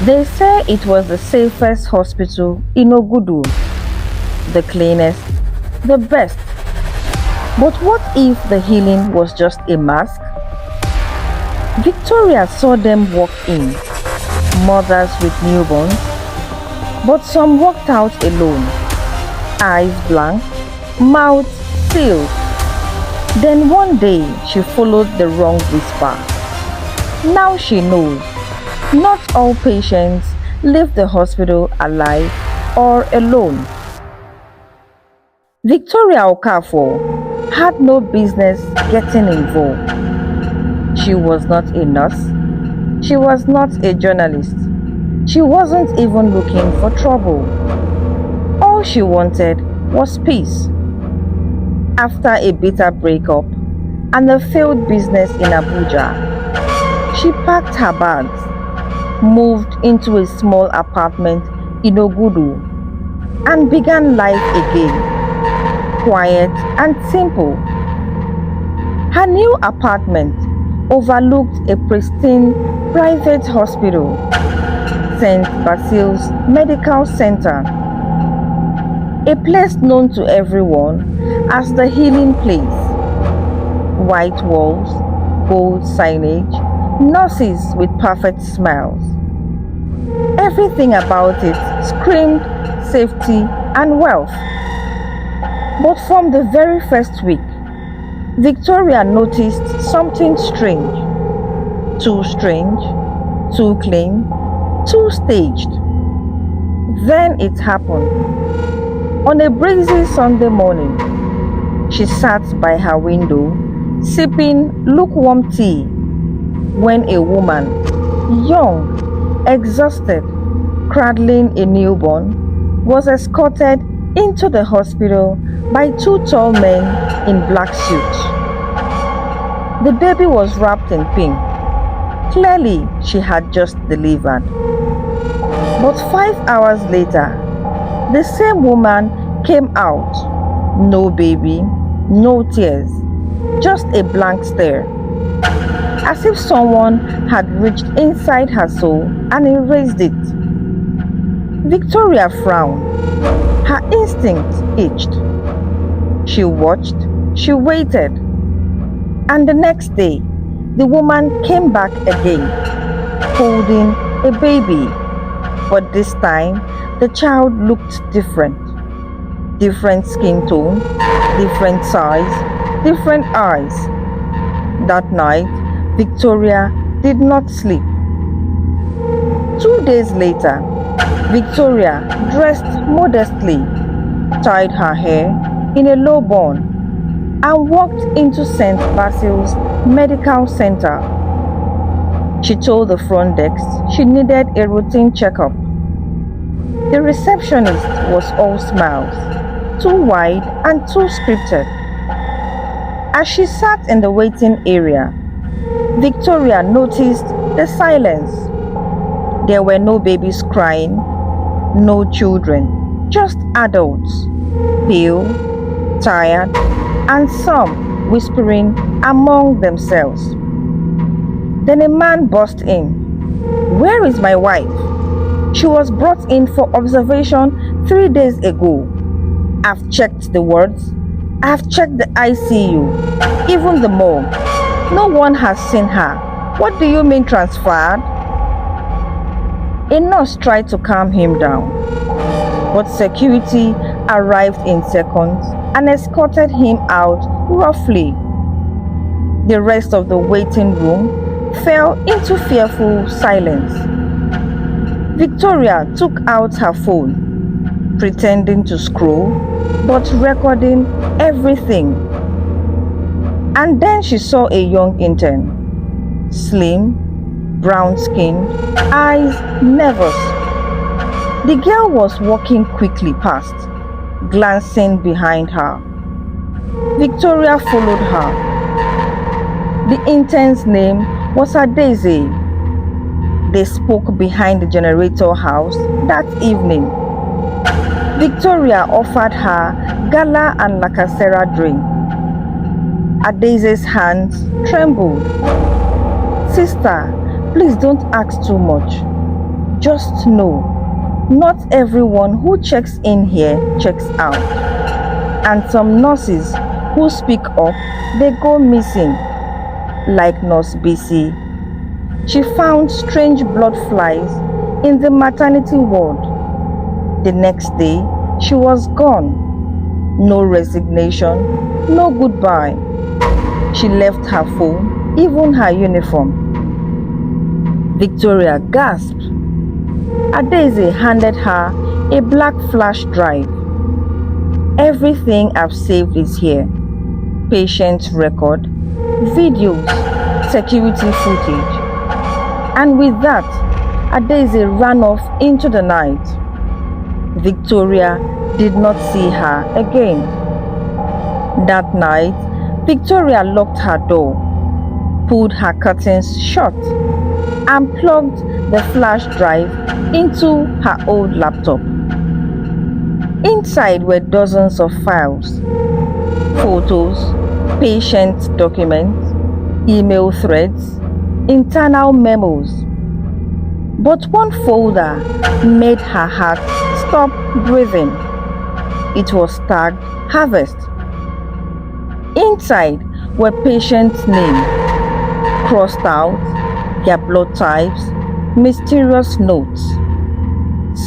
They say it was the safest hospital in Ogudu, the cleanest, the best. But what if the healing was just a mask? Victoria saw them walk in, mothers with newborns, but some walked out alone, eyes blank, mouths sealed. Then one day she followed the wrong whisper. Now she knows not all patients leave the hospital alive or alone. Victoria Okafor had no business getting involved. She was not a nurse. She was not a journalist. She wasn't even looking for trouble. All she wanted was peace. After a bitter breakup and a failed business in Abuja, she packed her bags, moved into a small apartment in Ogudu, and began life again, quiet and simple. Her new apartment overlooked a pristine private hospital, St. Basil's Medical Center, a place known to everyone as the healing place. White walls, gold signage, nurses with perfect smiles. Everything about it screamed safety and wealth. But from the very first week, Victoria noticed something strange. Too strange, too clean, too staged. Then it happened. On a breezy Sunday morning, she sat by her window, sipping lukewarm tea, when a woman, young, exhausted, cradling a newborn, was escorted into the hospital by two tall men in black suits. The baby was wrapped in pink. Clearly, she had just delivered. But 5 hours later, the same woman came out. No baby, no tears, just a blank stare. As if someone had reached inside her soul and erased it. Victoria frowned. Her instinct itched. She watched, she waited. And the next day, the woman came back again, holding a baby. But this time, the child looked different. Different skin tone, different size, different eyes. That night, Victoria did not sleep. 2 days later, Victoria dressed modestly, tied her hair in a low bun, and walked into St. Basil's Medical Center. She told the front desk she needed a routine checkup. The receptionist was all smiles, too wide and too scripted. As she sat in the waiting area, Victoria noticed the silence. There were no babies crying, no children, just adults, pale, tired, and some whispering among themselves. Then a man burst in. "Where is my wife? She was brought in for observation 3 days ago. I've checked the wards. I've checked the ICU, even the morgue. No one has seen her. What do you mean transferred?" A nurse tried to calm him down, but security arrived in seconds and escorted him out roughly. The rest of the waiting room fell into fearful silence. Victoria took out her phone, pretending to scroll, but recording everything. And then she saw a young intern, slim, brown-skinned, eyes nervous. The girl was walking quickly past, glancing behind her. Victoria followed her. The intern's name was Daisy. They spoke behind the generator house that evening. Victoria offered her gala and lacasera drink. Adaise's hands trembled. "Sister, please don't ask too much. Just know, not everyone who checks in here checks out. And some nurses who speak up, they go missing, like Nurse BC. She found strange blood flies in the maternity ward. The next day, she was gone. No resignation, no goodbye. She left her phone, even her uniform. Victoria gasped. Adaeze handed her a black flash drive. Everything I've saved is here. Patient record, videos, security footage. And with that, Adaeze ran off into the night. Victoria did not see her again. That night, Victoria locked her door, pulled her curtains shut, and plugged the flash drive into her old laptop. Inside were dozens of files, photos, patient documents, email threads, internal memos. But one folder made her heart stop breathing. It was tagged Harvest. Inside were patients' names, crossed out, their blood types, mysterious notes.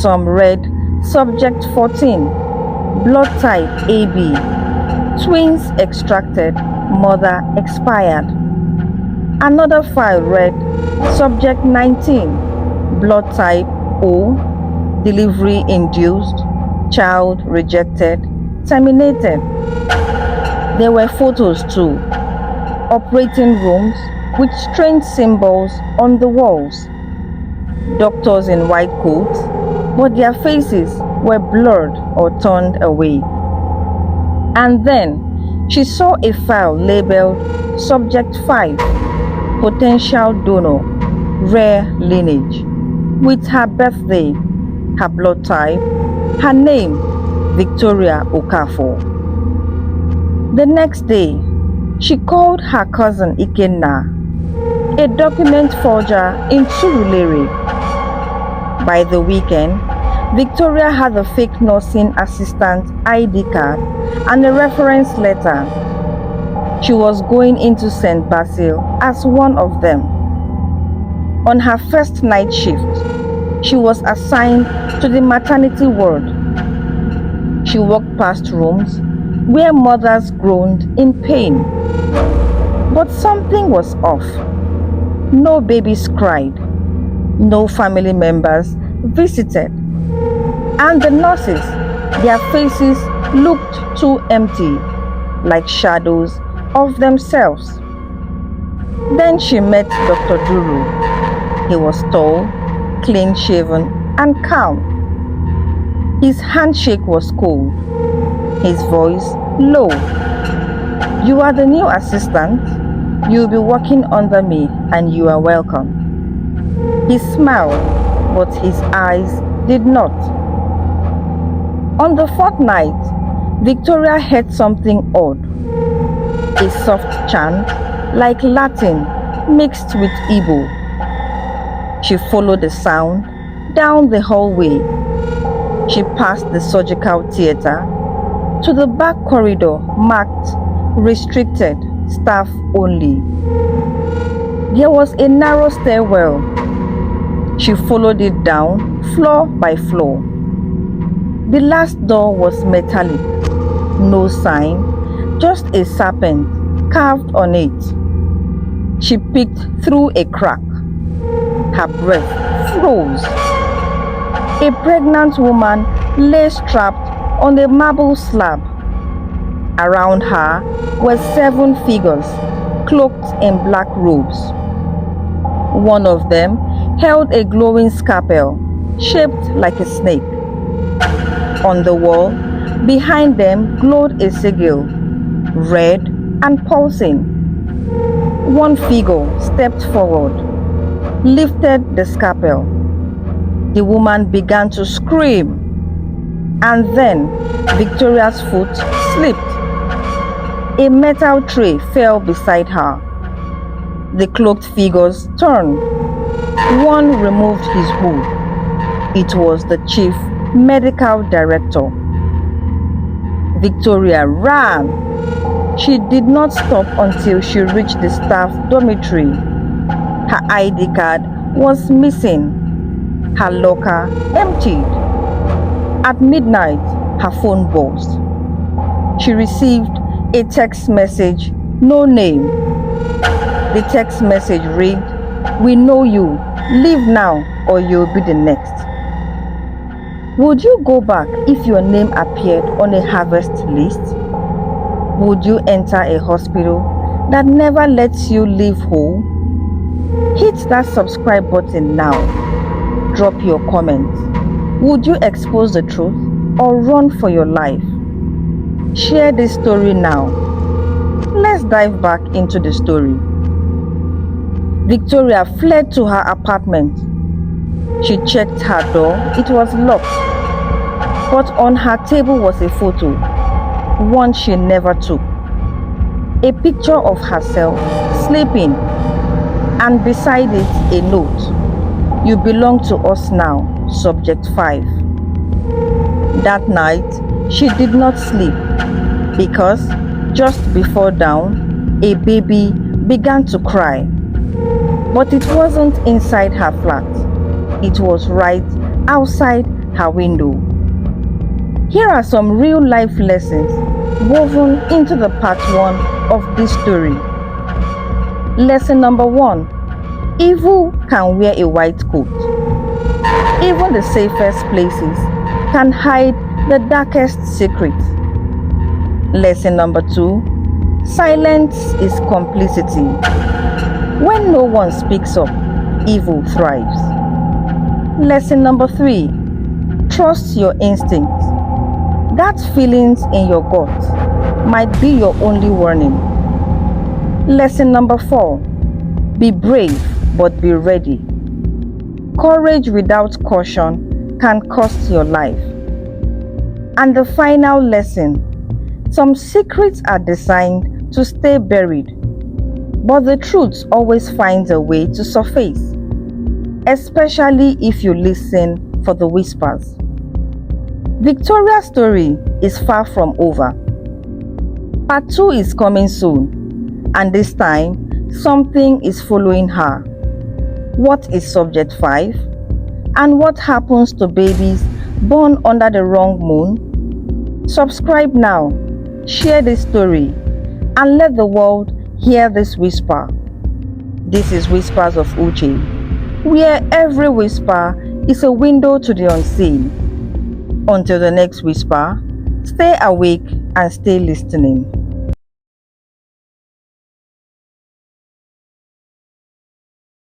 Some read Subject 14, blood type AB, twins extracted, mother expired. Another file read Subject 19, blood type O, delivery induced, child rejected, terminated. There were photos too, operating rooms with strange symbols on the walls. Doctors in white coats, but their faces were blurred or turned away. And then she saw a file labeled Subject 5, potential donor, rare lineage, with her birthday, her blood type, her name, Victoria Okafor. The next day, she called her cousin Ikenna, a document forger in Surulere. By the weekend, Victoria had a fake nursing assistant ID card and a reference letter. She was going into St. Basil as one of them. On her first night shift, she was assigned to the maternity ward. She walked past rooms where mothers groaned in pain. But something was off. No babies cried. No family members visited. And the nurses, their faces looked too empty, like shadows of themselves. Then she met Dr. Duru. He was tall, clean-shaven, and calm. His handshake was cold, his voice low. "You are the new assistant. You'll be working under me and you are welcome." He smiled, but his eyes did not. On the fourth night, Victoria heard something odd. A soft chant, like Latin, mixed with Igbo. She followed the sound down the hallway. She passed the surgical theater to the back corridor marked Restricted, Staff Only. There was a narrow stairwell. She followed it down, floor by floor. The last door was metallic, no sign, just a serpent carved on it. She peeked through a crack. Her breath froze. A pregnant woman lay strapped on a marble slab. Around her were 7 figures, cloaked in black robes. One of them held a glowing scalpel, shaped like a snake. On the wall, behind them glowed a sigil, red and pulsing. One figure stepped forward, lifted the scalpel. The woman began to scream, and then Victoria's foot slipped. A metal tray fell beside her. The cloaked figures turned. One removed his hood, It was the chief medical director. Victoria ran. She did not stop until she reached the staff dormitory. Her ID card was missing. Her locker emptied. At midnight, her phone buzzed. She received a text message, no name. The text message read, "We know you. Leave now or you'll be the next." Would you go back if your name appeared on a harvest list? Would you enter a hospital that never lets you live whole? Hit that subscribe button now. Drop your comments. Would you expose the truth or run for your life? Share this story now. Let's dive back into the story. Victoria fled to her apartment. She checked her door. It was locked. But on her table was a photo, one she never took. A picture of herself sleeping, and beside it a note. "You belong to us now, subject 5. That night, she did not sleep because just before dawn, a baby began to cry. But it wasn't inside her flat. It was right outside her window. Here are some real-life lessons woven into the part 1 of this story. Lesson number 1. Evil can wear a white coat. Even the safest places can hide the darkest secrets. Lesson number 2. Silence is complicity. When no one speaks up, evil thrives. Lesson number 3. Trust your instincts. That feelings in your gut might be your only warning. Lesson number 4. Be brave, but be ready. Courage without caution can cost your life. And the final lesson. Some secrets are designed to stay buried, but the truth always finds a way to surface, especially if you listen for the whispers. Victoria's story is far from over. Part 2 is coming soon, and this time, something is following her. What is subject 5? And what happens to babies born under the wrong moon? Subscribe now, share this story, and let the world hear this whisper. This is Whispers of Uche, where every whisper is a window to the unseen. Until the next whisper, stay awake and stay listening.